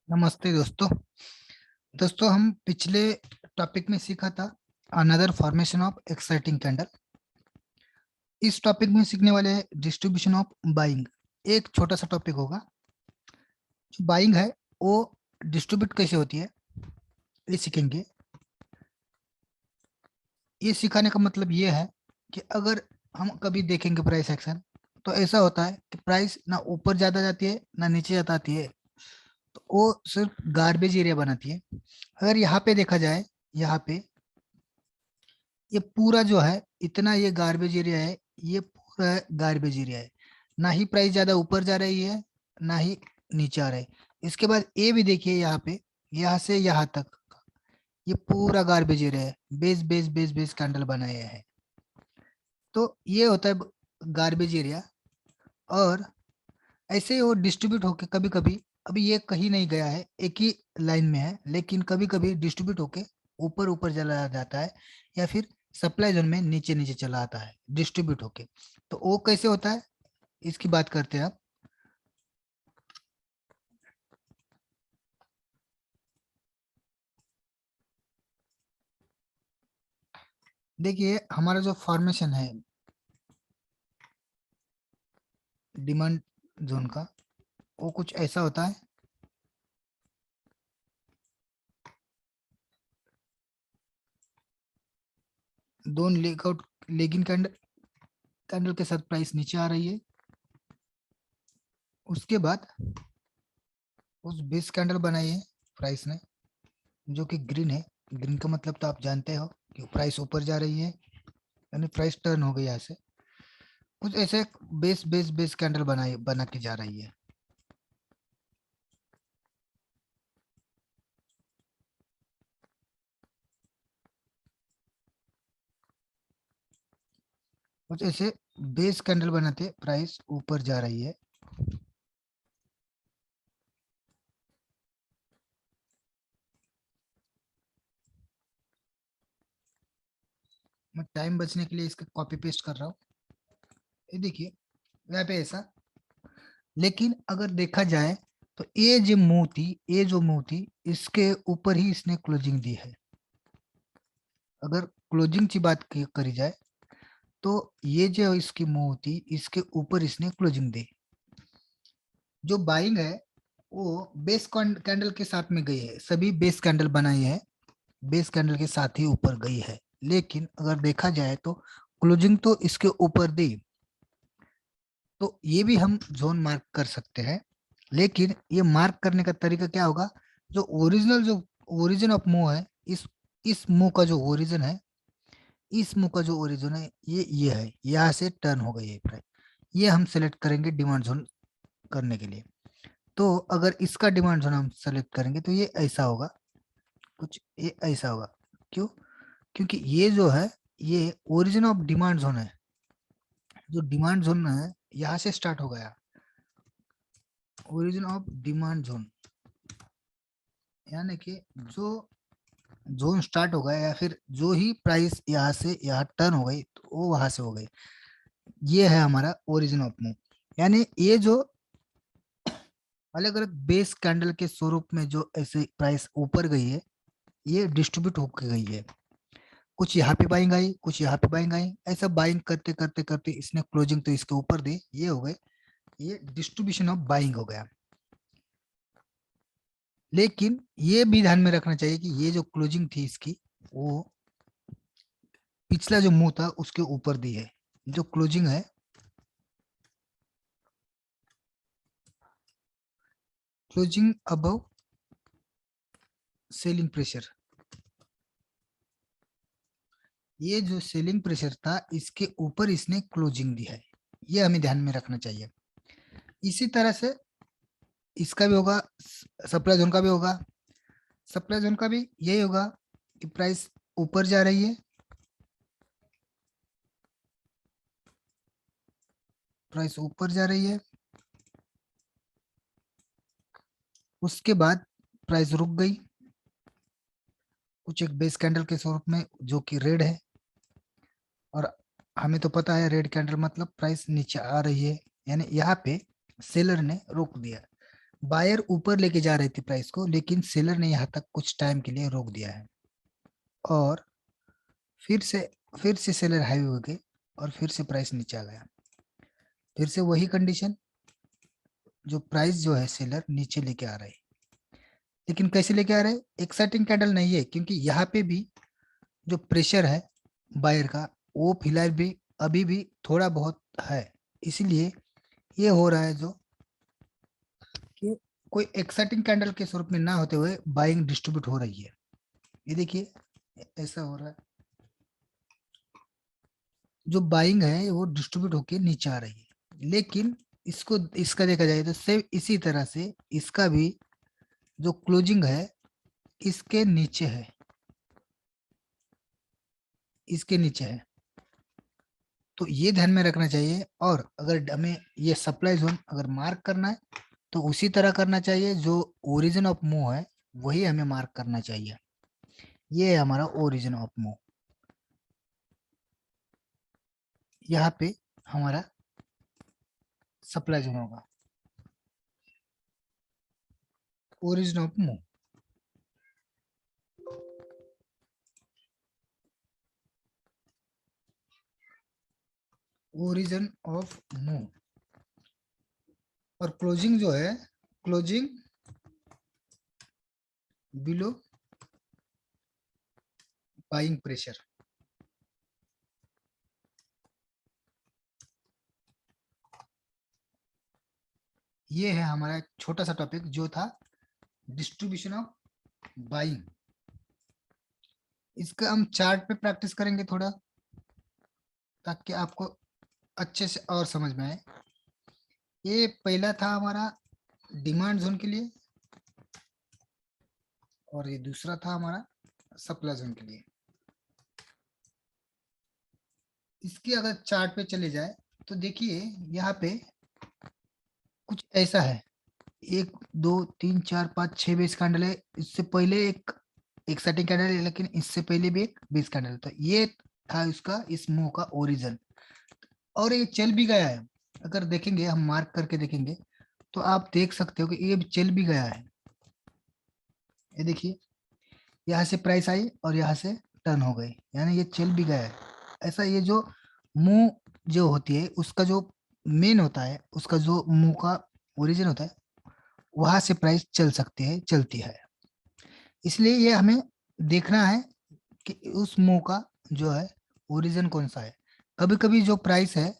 नमस्ते दोस्तों। हम पिछले टॉपिक में सीखा था another formation of exciting candle. इस टॉपिक में सीखने वाले हैं डिस्ट्रीब्यूशन ऑफ बाइंग। एक छोटा सा टॉपिक होगा। जो बाइंग है वो डिस्ट्रीब्यूट कैसे होती है ये सीखेंगे। ये सिखाने का मतलब ये है कि अगर हम कभी देखेंगे प्राइस एक्शन, तो ऐसा होता है कि प्राइस ना ऊपर ज्यादा जाती है ना नीचे जाता आती है। तो वो सिर्फ गार्बेज एरिया बनाती है। अगर यहाँ पे देखा जाए, यहाँ पे ये पूरा जो है इतना ये गार्बेज एरिया है। ये पूरा गार्बेज एरिया है। ना ही प्राइस ज्यादा ऊपर जा रही है ना ही नीचे आ रहा है। इसके बाद ये भी देखिए, यहाँ पे यहाँ से यहाँ तक ये पूरा गार्बेज एरिया है। Base base base base candle बनाए हैं। तो ये होता है गार्बेज एरिया। और ऐसे ही वो डिस्ट्रीब्यूट होके कभी कभी, अभी ये कहीं नहीं गया है, एक ही लाइन में है, लेकिन कभी कभी डिस्ट्रीब्यूट होके ऊपर ऊपर चला जाता है, या फिर सप्लाई जोन में नीचे नीचे चला आता है डिस्ट्रीब्यूट होके। तो वो कैसे होता है इसकी बात करते हैं अब। देखिए हमारा जो फॉर्मेशन है डिमांड जोन का, वो कुछ ऐसा होता है। दोनों लेगआउट लेगिंग कैंडल कैंडल के साथ प्राइस नीचे आ रही है। उसके बाद उस बेस कैंडल बनाई है प्राइस ने, जो कि ग्रीन है। ग्रीन का मतलब तो आप जानते हो कि प्राइस ऊपर जा रही है, यानी प्राइस टर्न हो गई यहाँ से। कुछ ऐसे बेस बेस बेस कैंडल बनाई बना के जा रही है। कुछ ऐसे बेस कैंडल बनाते प्राइस ऊपर जा रही है। मैं टाइम बचने के लिए इसका कॉपी पेस्ट कर रहा हूँ। ये देखिए यहाँ पे ऐसा। लेकिन अगर देखा जाए तो ये जो मूव थी इसके ऊपर ही इसने क्लोजिंग दी है। अगर क्लोजिंग की बात करी जाए तो ये जो इसकी मूव थी इसके ऊपर इसने क्लोजिंग दी। जो बाइंग है वो बेस कैंडल के साथ में गई है, सभी बेस कैंडल बनाई है, बेस कैंडल के साथ ही ऊपर गई है। लेकिन अगर देखा जाए तो क्लोजिंग तो इसके ऊपर दी। तो ये भी हम जोन मार्क कर सकते हैं। लेकिन ये मार्क करने का तरीका क्या होगा? जो ओरिजिन ऑफ मूव है, इस मूव का जो ओरिजिन है, इस मूव का जो ओरिजिन है ये है, यहाँ से टर्न हो गई है प्राइस। ये हम सेलेक्ट करेंगे डिमांड जोन करने के लिए। तो अगर इसका डिमांड जोन हम सेलेक्ट करेंगे तो ये ऐसा होगा, कुछ ये ऐसा होगा। क्यों? क्योंकि ये जो है ये ओरिजिन ऑफ डिमांड जोन है। जो डिमांड जोन है यहाँ से स्टार्ट हो गया। ओरिजिन ऑफ डिमांड जोन यानी कि जो जोन स्टार्ट हो गया, या फिर जो ही प्राइस यहाँ से यहाँ टर्न हो गई तो वो वहां से हो गई। ये है हमारा ओरिजिन ऑफ मूव। यानी ये जो अलग अलग बेस कैंडल के स्वरूप में जो ऐसे प्राइस ऊपर गई है, ये डिस्ट्रीब्यूट होकर गई है। कुछ यहाँ पे बाइंग आई, कुछ यहाँ पे बाइंग आई, ऐसा बाइंग करते करते करते इसने क्लोजिंग तो इसके ऊपर दी, ये हो गए। ये डिस्ट्रीब्यूशन ऑफ बाइंग हो गया। लेकिन ये भी ध्यान में रखना चाहिए कि ये जो क्लोजिंग थी इसकी, वो पिछला जो मुंह था उसके ऊपर दी है। जो क्लोजिंग है, क्लोजिंग अबव सेलिंग प्रेशर, ये जो सेलिंग प्रेशर था इसके ऊपर इसने क्लोजिंग दी है। ये हमें ध्यान में रखना चाहिए। इसी तरह से इसका भी होगा, सप्लाई जोन का भी होगा। सप्लाई जोन का भी यही होगा कि प्राइस ऊपर जा रही है, प्राइस ऊपर जा रही है। उसके बाद प्राइस रुक गई कुछ एक बेस कैंडल के स्वरूप में, जो कि रेड है। और हमें तो पता है रेड कैंडल मतलब प्राइस नीचे आ रही है, यानी यहाँ पे सेलर ने रोक दिया। बायर ऊपर लेके जा रही थी प्राइस को, लेकिन सेलर ने यहाँ तक कुछ टाइम के लिए रोक दिया है, और फिर से सेलर हाई हो गए और फिर से प्राइस नीचे आ गया। फिर से वही कंडीशन, जो प्राइस जो है सेलर नीचे लेके आ रहा है। लेकिन कैसे लेके आ रहे हैं? एक्साइटिंग कैंडल नहीं है, क्योंकि यहाँ पे भी जो प्रेशर है बायर का, वो फिलहाल भी अभी भी थोड़ा बहुत है। इसलिए ये हो रहा है जो कि कोई एक्साइटिंग कैंडल के स्वरूप में ना होते हुए बाइंग डिस्ट्रीब्यूट हो रही है। ये देखिए ऐसा हो रहा है, जो बाइंग है वो डिस्ट्रीब्यूट होके नीचे आ रही है। लेकिन इसको इसका देखा जाए तो सेम इसी तरह से इसका भी जो क्लोजिंग है इसके नीचे है, इसके नीचे है। तो ये ध्यान में रखना चाहिए। और अगर हमें ये सप्लाई जोन अगर मार्क करना है तो उसी तरह करना चाहिए, जो ओरिजिन ऑफ मूव है वही हमें मार्क करना चाहिए। ये है हमारा ओरिजिन ऑफ मूव। यहाँ पे हमारा सप्लाई जोन होगा, origin of move. Origin of move और क्लोजिंग जो है, क्लोजिंग बिलो बाइंग प्रेशर। ये है हमारा एक छोटा सा टॉपिक जो था डिस्ट्रीब्यूशन ऑफ बाइंग। इसका हम चार्ट पे प्रैक्टिस करेंगे थोड़ा, ताकि आपको अच्छे से और समझ में आए। ये पहला था हमारा डिमांड जोन के लिए, और ये दूसरा था हमारा सप्लाई जोन के लिए। इसके अगर चार्ट पे चले जाए तो देखिए यहाँ पे कुछ ऐसा है, 1 2 3 4 5 6 बेस कैंडल है। इससे पहले एक एक्साइटिंग कैंडल है, लेकिन इससे पहले भी एक बेस कैंडल। तो ये था इसका इस मूव का ओरिजिन, और ये चल भी गया है। अगर देखेंगे, हम मार्क करके देखेंगे तो आप देख सकते हो कि ये चल भी गया है। ये देखिए यहाँ से प्राइस आई और यहाँ से टर्न हो गई, यानी ये चल भी गया है। ऐसा ये जो मुंह जो होती है उसका जो मेन होता है, उसका जो मुंह का ओरिजिन होता है, वहां से प्राइस चल सकती है, चलती है। इसलिए ये हमें देखना है कि उस मुंह का जो है ओरिजिन कौन सा है। कभी कभी जो प्राइस है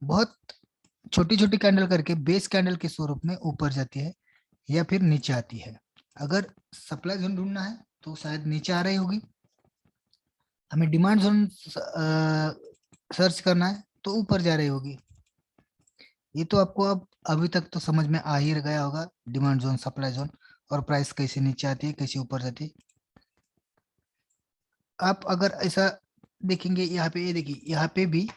बहुत छोटी छोटी कैंडल करके बेस कैंडल के स्वरूप में ऊपर जाती है या फिर नीचे आती है। अगर सप्लाई जोन ढूंढना है तो शायद नीचे आ रही होगी। हमें डिमांड जोन सर्च करना है तो ऊपर जा रही होगी। ये तो आपको अब अभी तक तो समझ में आ ही गया होगा, डिमांड जोन, सप्लाई जोन, और प्राइस कैसे नीचे आती है कैसे ऊपर जाती है। आप अगर ऐसा देखेंगे, यहाँ पे ये देखिए, यहाँ पे भी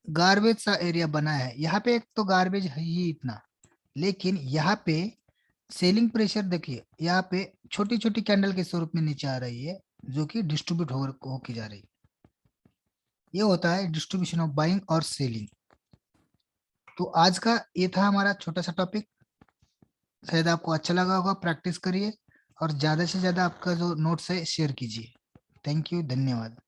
गार्बेज सा एरिया बना है। यहाँ पे एक तो गार्बेज है ही इतना, लेकिन यहाँ पे सेलिंग प्रेशर देखिए, यहाँ पे छोटी छोटी कैंडल के स्वरूप में नीचे आ रही है, जो कि डिस्ट्रीब्यूट हो की जा रही है। ये होता है डिस्ट्रीब्यूशन ऑफ बाइंग और सेलिंग। तो आज का ये था हमारा छोटा सा टॉपिक। शायद आपको अच्छा लगा होगा। प्रैक्टिस करिए और ज्यादा से ज्यादा आपका जो नोट्स है शेयर कीजिए। थैंक यू, धन्यवाद।